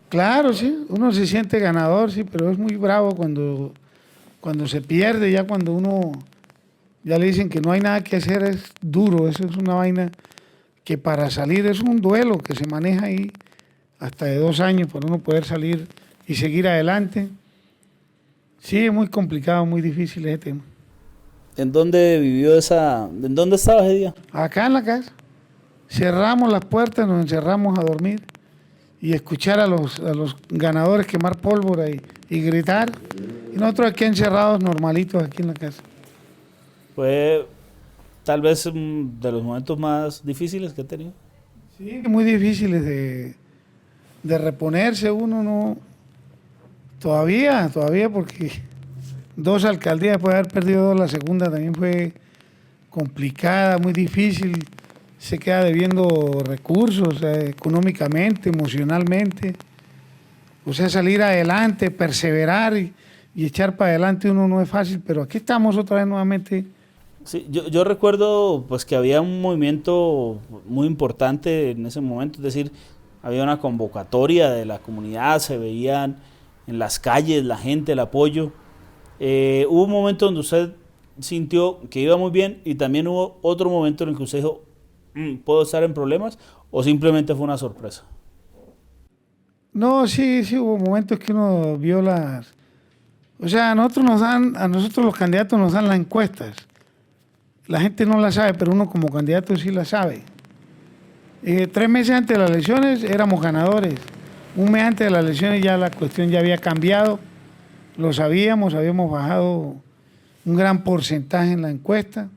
Claro, sí, uno se siente ganador, sí, pero es muy bravo cuando se pierde, ya cuando uno, ya le dicen que no hay nada que hacer, es duro, eso es una vaina que para salir es un duelo que se maneja ahí hasta de 2 años para uno poder salir y seguir adelante. Sí, es muy complicado, muy difícil ese tema. ¿En dónde en dónde estaba ese día? Acá en la casa. Cerramos las puertas, nos encerramos a dormir y escuchar a los ganadores quemar pólvora y gritar. Y nosotros aquí encerrados normalitos aquí en la casa. Fue tal vez de los momentos más difíciles que he tenido. Sí, muy difíciles de reponerse uno, no. Todavía, porque 2 alcaldías, después de haber perdido 2, la segunda también fue complicada, muy difícil. Se queda debiendo recursos, económicamente, emocionalmente. O sea, salir adelante, perseverar y echar para adelante uno no es fácil, pero aquí estamos otra vez nuevamente. Sí, yo recuerdo pues que había un movimiento muy importante en ese momento, es decir, había una convocatoria de la comunidad, se veían en las calles la gente, el apoyo. Hubo un momento donde usted sintió que iba muy bien y también hubo otro momento en el que usted dijo, ¿puedo estar en problemas? ¿O simplemente fue una sorpresa? No, sí, hubo momentos que uno vio o sea, a nosotros los candidatos nos dan las encuestas. La gente no la sabe, pero uno como candidato sí la sabe. 3 meses antes de las elecciones éramos ganadores. 1 mes antes de las elecciones ya la cuestión ya había cambiado. Lo sabíamos, habíamos bajado un gran porcentaje en la encuesta.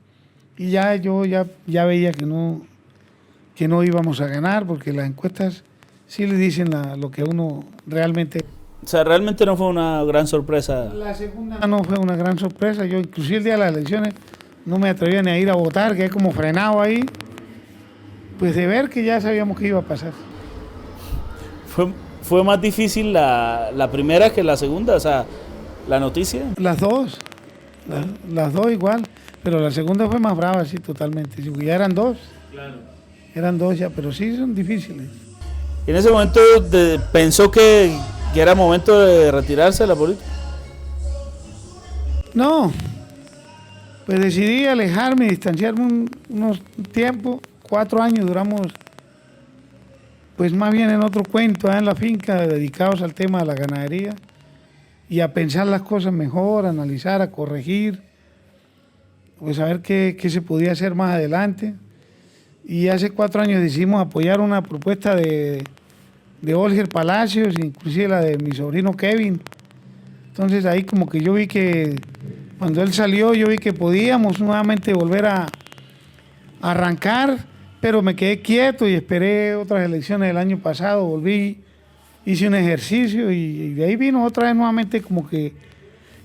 Y yo veía que no íbamos a ganar, porque las encuestas sí le dicen lo que uno realmente... O sea, realmente no fue una gran sorpresa. La segunda no fue una gran sorpresa. Yo inclusive el día de las elecciones no me atrevía ni a ir a votar, quedé como frenado ahí, pues de ver que ya sabíamos que iba a pasar. ¿Fue más difícil la primera que la segunda? O sea, la noticia. Las dos igual, pero la segunda fue más brava, sí, totalmente. Sí, ya eran 2. Claro. Eran 2 ya, pero sí son difíciles. ¿En ese momento pensó que era momento de retirarse de la política? No, pues decidí alejarme, distanciarme unos tiempos. 4 años duramos pues más bien en otro cuento, en la finca, dedicados al tema de la ganadería y a pensar las cosas mejor, a analizar, a corregir, pues a ver qué se podía hacer más adelante. Y hace 4 años decidimos apoyar una propuesta de Olger Palacios, inclusive la de mi sobrino Kevin. Entonces ahí como que yo vi que cuando él salió, yo vi que podíamos nuevamente volver a arrancar, pero me quedé quieto y esperé otras elecciones del año pasado, volví, hice un ejercicio y de ahí vino otra vez nuevamente como que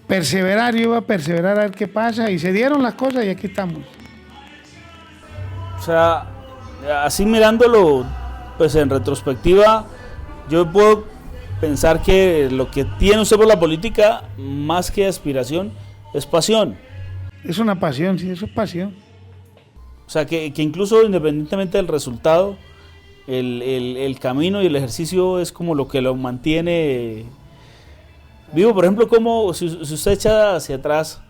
perseverar, yo iba a perseverar a ver qué pasa y se dieron las cosas y aquí estamos. O sea, así mirándolo, pues en retrospectiva, yo puedo pensar que lo que tiene usted por la política, más que aspiración, es pasión. Es una pasión, sí, eso es pasión. O sea, que incluso independientemente del resultado, el camino y el ejercicio es como lo que lo mantiene vivo. Por ejemplo, como si usted echa hacia atrás,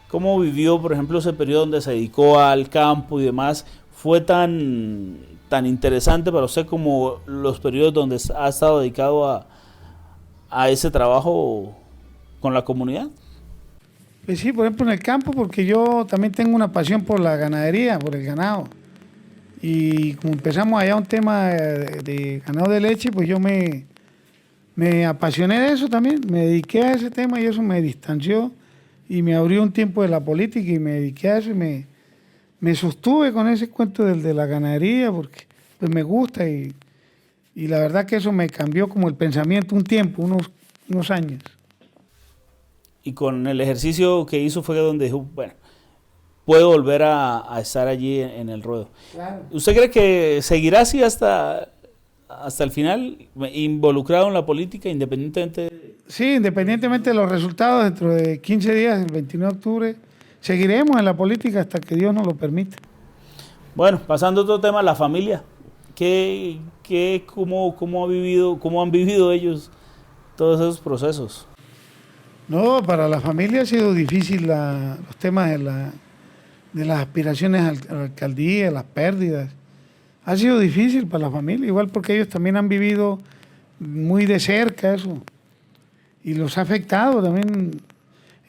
cómo vivió, por ejemplo, ese periodo donde se dedicó al campo y demás, fue tan interesante para usted como los periodos donde ha estado dedicado a ese trabajo con la comunidad. Pues sí, por ejemplo en el campo, porque yo también tengo una pasión por la ganadería, por el ganado. Y como empezamos allá un tema de ganado de leche, pues yo me apasioné de eso también, me dediqué a ese tema y eso me distanció y me abrió un tiempo de la política y me dediqué a eso y me sostuve con ese cuento de la ganadería porque pues me gusta y la verdad que eso me cambió como el pensamiento un tiempo, unos años. Y con el ejercicio que hizo fue donde dijo, bueno, puedo volver a estar allí en el ruedo. Claro. ¿Usted cree que seguirá así hasta el final, involucrado en la política, independientemente? Sí, independientemente de los resultados, dentro de 15 días, el 29 de octubre, seguiremos en la política hasta que Dios nos lo permita. Bueno, pasando a otro tema, la familia. ¿Cómo han vivido ellos todos esos procesos? No, para la familia ha sido difícil los temas de las aspiraciones a la alcaldía, las pérdidas. Ha sido difícil para la familia, igual porque ellos también han vivido muy de cerca eso y los ha afectado también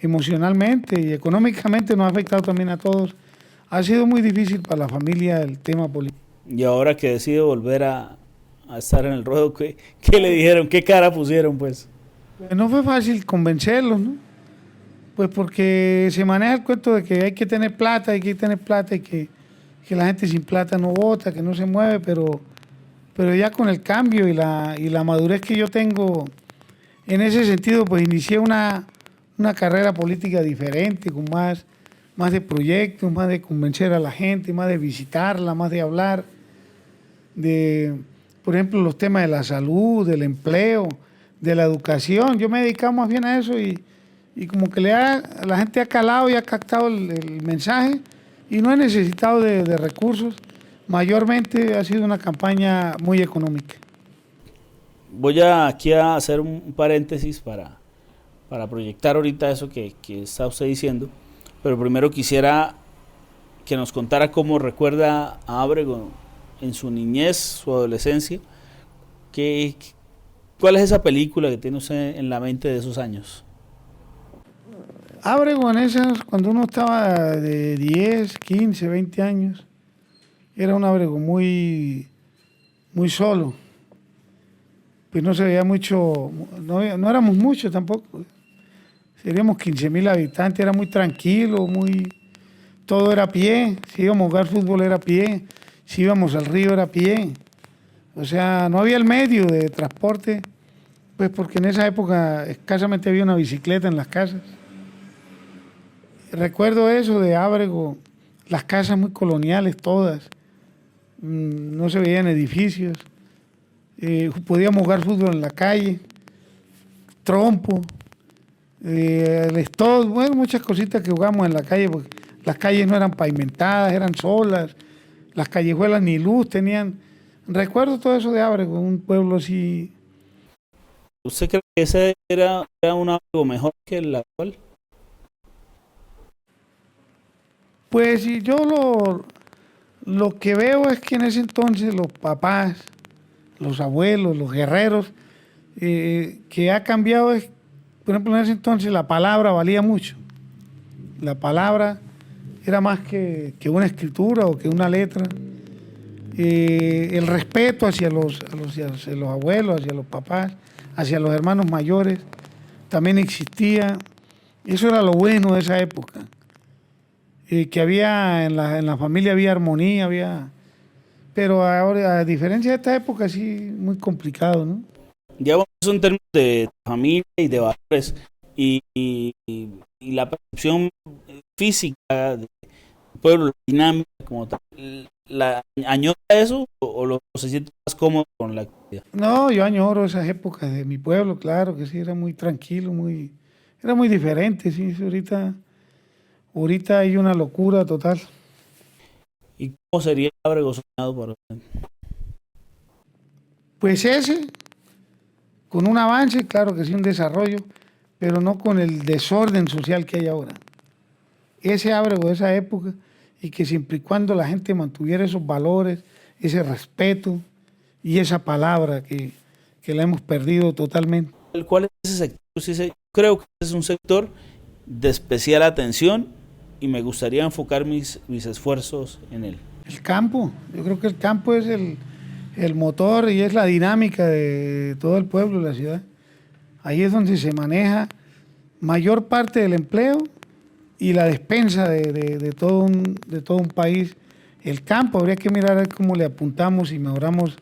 emocionalmente y económicamente, nos ha afectado también a todos. Ha sido muy difícil para la familia el tema político. Y ahora que decide volver a estar en el ruedo, ¿qué le dijeron? ¿Qué cara pusieron, pues? Pues no fue fácil convencerlos, ¿no? Pues porque se maneja el cuento de que hay que tener plata, y que la gente sin plata no vota, que no se mueve, pero ya con el cambio y la madurez que yo tengo en ese sentido, pues inicié una carrera política diferente, con más de proyectos, más de convencer a la gente, más de visitarla, más de hablar por ejemplo, los temas de la salud, del empleo, de la educación. Yo me he dedicado más bien a eso y como que la gente ha calado y ha captado el mensaje y no he necesitado de recursos. Mayormente ha sido una campaña muy económica. Voy aquí a hacer un paréntesis para proyectar ahorita eso que está usted diciendo, pero primero quisiera que nos contara cómo recuerda a Ábrego en su niñez, su adolescencia. ¿Cuál es esa película que tiene usted en la mente de esos años? Ábrego en esas, cuando uno estaba de 10, 15, 20 años, era un Ábrego muy, muy solo. Pues no se veía mucho, no éramos muchos tampoco. Seríamos 15.000 habitantes, era muy tranquilo, todo era a pie. Si íbamos a jugar fútbol era a pie, si íbamos al río era a pie. O sea, no había el medio de transporte, pues porque en esa época escasamente había una bicicleta en las casas. Recuerdo eso de Ábrego, las casas muy coloniales todas, no se veían edificios, podíamos jugar fútbol en la calle, trompo, el stop, bueno, muchas cositas que jugamos en la calle, porque las calles no eran pavimentadas, eran solas, las callejuelas ni luz tenían. Recuerdo todo eso de Ábrego, un pueblo así. ¿Usted cree que ese era un Ábrego mejor que el actual? Pues yo lo que veo es que en ese entonces los papás, los abuelos, los guerreros, que ha cambiado es, por ejemplo, en ese entonces la palabra valía mucho. La palabra era más que una escritura o que una letra. El respeto hacia los abuelos, hacia los papás, hacia los hermanos mayores, también existía. Eso era lo bueno de esa época. Que había en la familia había armonía, pero ahora, a diferencia de esta época, sí, muy complicado, ¿no? Ya vamos en términos de familia y de valores y la percepción física del pueblo, la dinámica como tal. ¿Añora eso o se siente más cómodo con la actividad? No, yo añoro esas épocas de mi pueblo, claro que sí, era muy tranquilo, era muy diferente, sí, ahorita hay una locura total. ¿Y cómo sería el Ábrego soñado para usted? Pues ese, con un avance, claro que sí, un desarrollo, pero no con el desorden social que hay ahora. Ese Ábrego de esa época, y que siempre y cuando la gente mantuviera esos valores, ese respeto y esa palabra que la hemos perdido totalmente. ¿Cuál es ese sector? Sí, creo que es un sector de especial atención y me gustaría enfocar mis esfuerzos en él. El campo, yo creo que el campo es el motor y es la dinámica de todo el pueblo, de la ciudad. Ahí es donde se maneja mayor parte del empleo y la despensa de todo un país. El campo, habría que mirar a ver cómo le apuntamos y mejoramos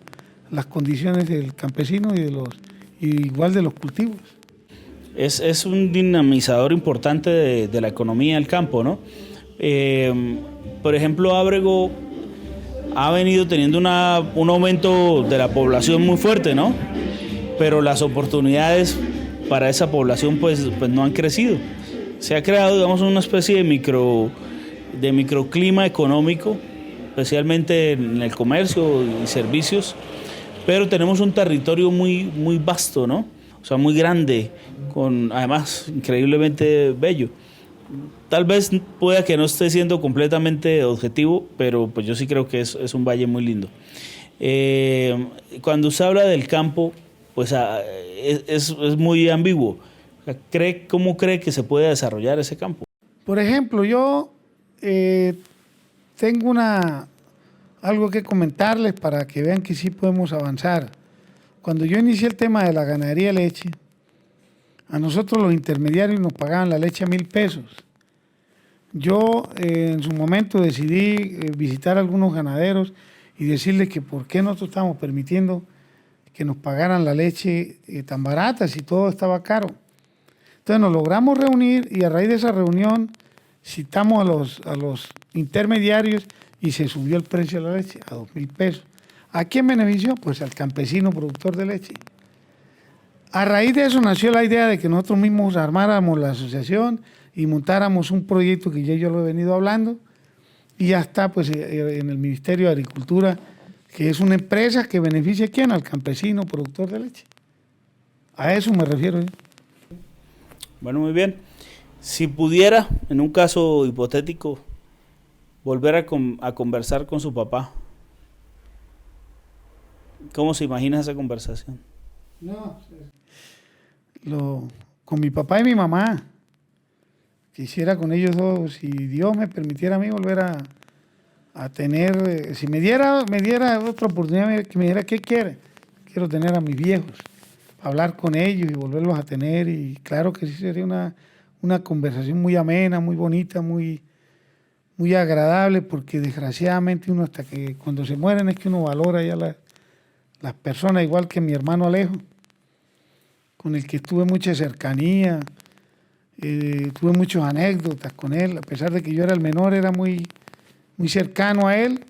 las condiciones del campesino y igual de los cultivos. Es un dinamizador importante de la economía del campo, ¿no? Por ejemplo, Ábrego ha venido teniendo un aumento de la población muy fuerte, ¿no? Pero las oportunidades para esa población pues no han crecido. Se ha creado, digamos, una especie de microclima económico, especialmente en el comercio y servicios, pero tenemos un territorio muy vasto, ¿no? O sea, muy grande, además increíblemente bello. Tal vez pueda que no esté siendo completamente objetivo, pero pues yo sí creo que es un valle muy lindo. Cuando se habla del campo, pues es muy ambiguo. O sea, ¿cómo cree que se puede desarrollar ese campo? Por ejemplo, yo tengo algo que comentarles para que vean que sí podemos avanzar. Cuando yo inicié el tema de la ganadería de leche, a nosotros los intermediarios nos pagaban la leche a 1,000 pesos. Yo en su momento decidí visitar a algunos ganaderos y decirles que por qué nosotros estábamos permitiendo que nos pagaran la leche tan barata si todo estaba caro. Entonces nos logramos reunir y a raíz de esa reunión citamos a los intermediarios y se subió el precio de la leche a 2,000 pesos. ¿A quién benefició? Pues al campesino productor de leche. A raíz de eso nació la idea de que nosotros mismos armáramos la asociación y montáramos un proyecto que ya yo lo he venido hablando y ya está pues en el Ministerio de Agricultura, que es una empresa que beneficia ¿a quién? Al campesino productor de leche. A eso me refiero yo. Bueno, muy bien. Si pudiera, en un caso hipotético, volver a conversar con su papá, ¿cómo se imagina esa conversación? No, con mi papá y mi mamá. Quisiera con ellos dos, si Dios me permitiera a mí volver a tener, si me diera otra oportunidad, que me diera qué quiere. Quiero tener a mis viejos, hablar con ellos y volverlos a tener. Y claro que sí sería una conversación muy amena, muy bonita, muy agradable, porque desgraciadamente uno hasta que cuando se mueren es que uno valora ya las personas, igual que mi hermano Alejo, con el que tuve mucha cercanía, tuve muchas anécdotas con él, a pesar de que yo era el menor, era muy cercano a él.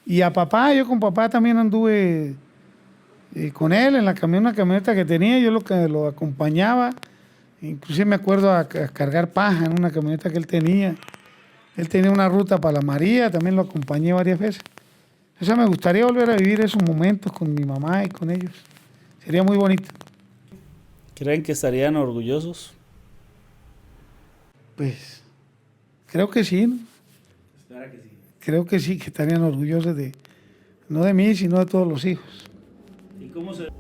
Y a papá, yo con papá también anduve con él en una camioneta que tenía, yo lo acompañaba, inclusive me acuerdo a cargar paja en una camioneta que él tenía. Él tenía una ruta para la María, también lo acompañé varias veces. O sea, me gustaría volver a vivir esos momentos con mi mamá y con ellos. Sería muy bonito. ¿Creen que estarían orgullosos? Pues creo que sí, ¿no? Espera que sí. Creo que sí, que estarían orgullosos no de mí, sino de todos los hijos. ¿Y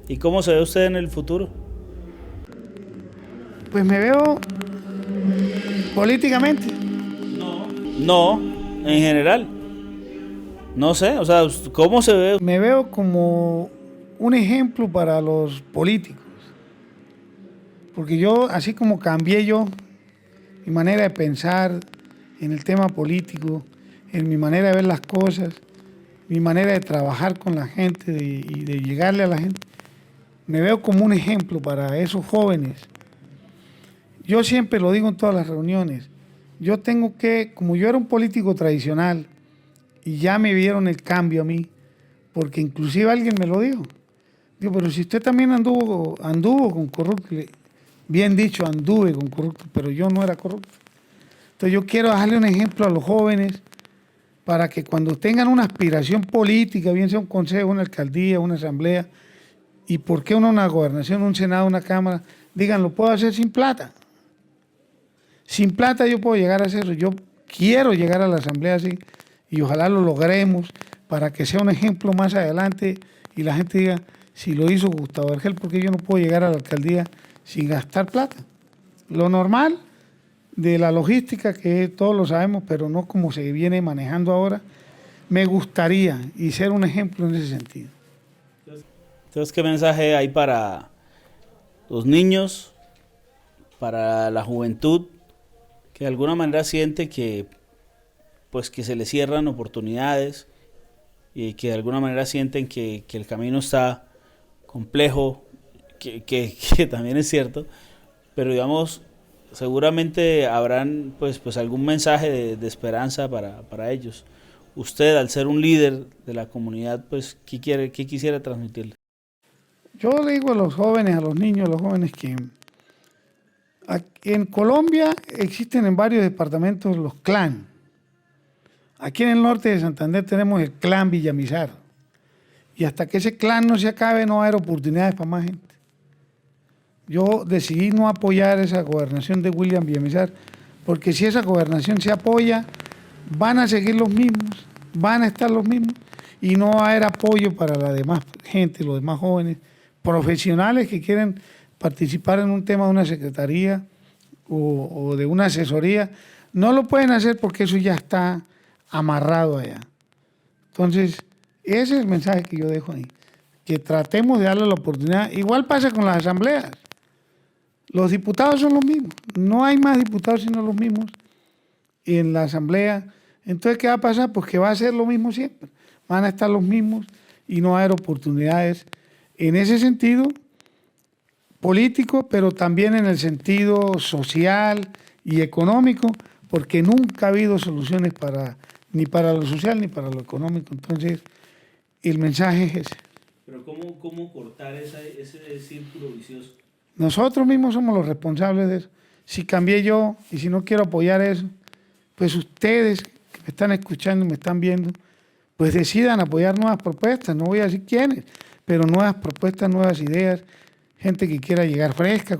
¿Y cómo se ve usted en el futuro? Pues me veo políticamente. No, en general. No sé, o sea, ¿cómo se ve? Me veo como un ejemplo para los políticos. Porque yo, así como cambié yo, mi manera de pensar en el tema político, en mi manera de ver las cosas, mi manera de trabajar con la gente y de llegarle a la gente, me veo como un ejemplo para esos jóvenes. Yo siempre lo digo en todas las reuniones, yo tengo que, como yo era un político tradicional, y ya me vieron el cambio a mí, porque inclusive alguien me lo dijo. Digo, pero si usted también anduvo con corrupto, bien dicho, anduve con corrupto, pero yo no era corrupto. Entonces yo quiero dejarle un ejemplo a los jóvenes para que cuando tengan una aspiración política, bien sea un consejo, una alcaldía, una asamblea, y por qué una gobernación, un senado, una cámara, digan, lo puedo hacer sin plata. Sin plata yo puedo llegar a hacerlo. Yo quiero llegar a la asamblea así y ojalá lo logremos para que sea un ejemplo más adelante y la gente diga, si lo hizo Gustavo Vergel, ¿por qué yo no puedo llegar a la alcaldía sin gastar plata? Lo normal de la logística, que todos lo sabemos, pero no como se viene manejando ahora, me gustaría y ser un ejemplo en ese sentido. Entonces, ¿qué mensaje hay para los niños, para la juventud, que de alguna manera siente que, pues, que se les cierran oportunidades y que de alguna manera sienten que el camino está complejo, que también es cierto, pero digamos, seguramente habrán pues algún mensaje de esperanza para ellos? Usted, al ser un líder de la comunidad, pues, ¿qué quisiera transmitirle? Yo le digo a los jóvenes, a los niños, a los jóvenes que en Colombia existen en varios departamentos los clan. Aquí en el norte de Santander tenemos el clan Villamizar. Y hasta que ese clan no se acabe, no va a haber oportunidades para más gente. Yo decidí no apoyar esa gobernación de William Villamizar, porque si esa gobernación se apoya, van a seguir los mismos, van a estar los mismos, y no va a haber apoyo para la demás gente, los demás jóvenes, profesionales que quieren participar en un tema de una secretaría o de una asesoría. No lo pueden hacer porque eso ya está amarrado allá. Entonces, ese es el mensaje que yo dejo ahí, que tratemos de darle la oportunidad. Igual pasa con las asambleas. Los diputados son los mismos, no hay más diputados sino los mismos en la asamblea. Entonces, ¿qué va a pasar? Pues que va a ser lo mismo siempre, van a estar los mismos y no va a haber oportunidades en ese sentido político, pero también en el sentido social y económico, porque nunca ha habido soluciones ni para lo social ni para lo económico. Entonces, el mensaje es ese. Pero ¿cómo cortar ese círculo vicioso? Nosotros mismos somos los responsables de eso. Si cambié yo y si no quiero apoyar eso, pues ustedes que me están escuchando y me están viendo, pues decidan apoyar nuevas propuestas. No voy a decir quiénes, pero nuevas propuestas, nuevas ideas, gente que quiera llegar fresca,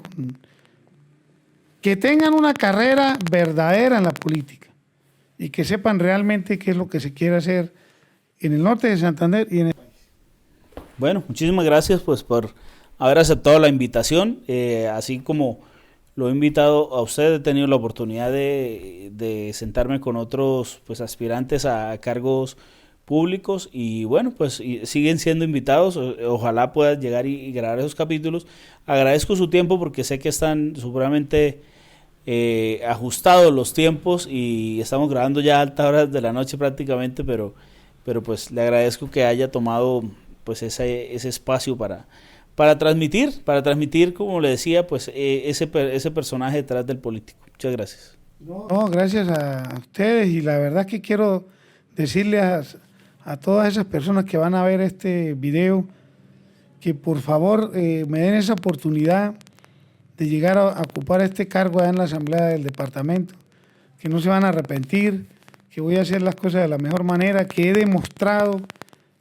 que tengan una carrera verdadera en la política y que sepan realmente qué es lo que se quiere hacer en el norte de Santander y en el país. Bueno, muchísimas gracias pues por haber aceptado la invitación. Así como lo he invitado a usted, he tenido la oportunidad de sentarme con otros pues aspirantes a cargos públicos y bueno, pues siguen siendo invitados. Ojalá puedan llegar y grabar esos capítulos. Agradezco su tiempo porque sé que están seguramente ajustados los tiempos y estamos grabando ya a altas horas de la noche prácticamente, pero pues le agradezco que haya tomado pues ese espacio para transmitir, como le decía, pues ese personaje detrás del político. Muchas gracias. No, gracias a ustedes, y la verdad que quiero decirle a todas esas personas que van a ver este video que por favor me den esa oportunidad de llegar a ocupar este cargo allá en la asamblea del departamento, que no se van a arrepentir, que voy a hacer las cosas de la mejor manera, que he demostrado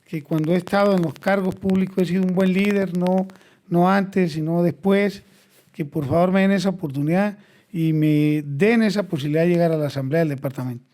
que cuando he estado en los cargos públicos he sido un buen líder, no antes, sino después, que por favor me den esa oportunidad y me den esa posibilidad de llegar a la asamblea del departamento.